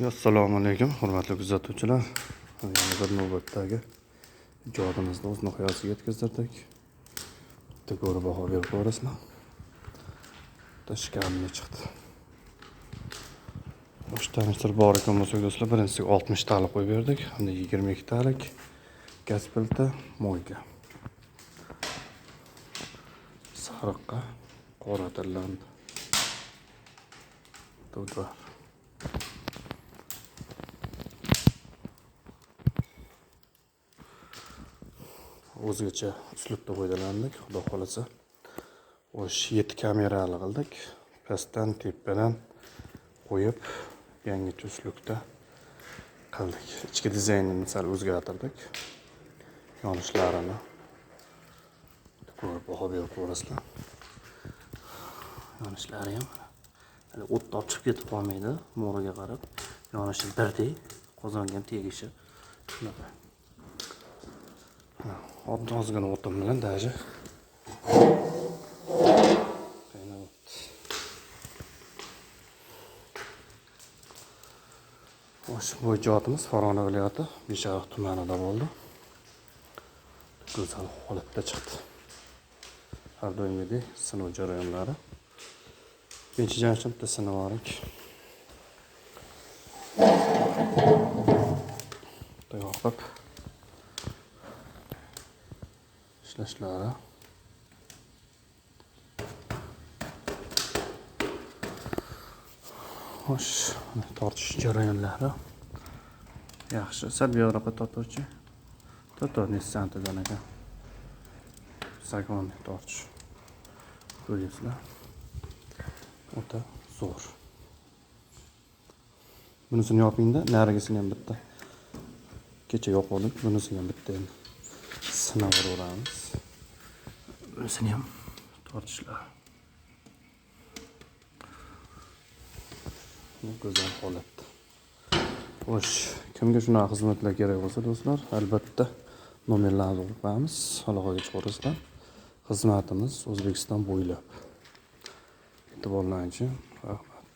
Assalomu alaykum, hurmatli kuzatuvchilar. Yana bir navbatdagi ijodimizni o'z nihoyasiga yetkazdirdik. Bitta ko'rib baho berib ko'rasizmi? Bitta shkamli chiqdi. O'sha tanishtirib bor ekan bo'lsak do'stlar, birinchisiga 60 talik qo'yib berdik, hamda 22 talik gaz pilta moyga. Sariqqa qora tillandi. Dudvar. O'zgacha uslubda foydalandik, xudo xolasa. O'sha 7 kamerali qildik. Pastdan, tepadan qo'yib, yangicha uslubda qildik. Ichki dizaynini sal o'zgartirdik. Yonishlarini ko'rib baho berib ko'rasizlar. Yonishlari ham hali o't tortib ketib qolmaydi, mo'riga qarab. Yonishi birdek, qozonga ham tegishi shunaqa. Ozgina o'tim bilan daji bu ijodimiz Farg'ona viloyati Beshariq tumanida bo'ldi. Go'zal holatda chiqdi. Har doimgidek sinov jarayonlari. Birinchi jarayonda bitta sinov olik. Yoqib ishlashlari. Xo'sh, tortish jarayonlari yaxshi. Sal buyoqqa tortuvchi. Tortni santidan ekan. Sag'onni tortish. Ko'ryapsizlar. O'ta zo'r. Bunisini yopingda, narigisini ham bitta. Kecha yoqoldik, bunisini ham bitta sinab ko'ramiz. Bunisini ham tortishlar. Go'zal holatda. Xo'sh, kimga shunaqa xizmatlar kerak bo'lsa do'stlar, albatta nomerlarni qo'yamiz, aloqaga chiqasizlar. Xizmatimiz O'zbekiston bo'ylab. E'tiborlaringiz uchun rahmat.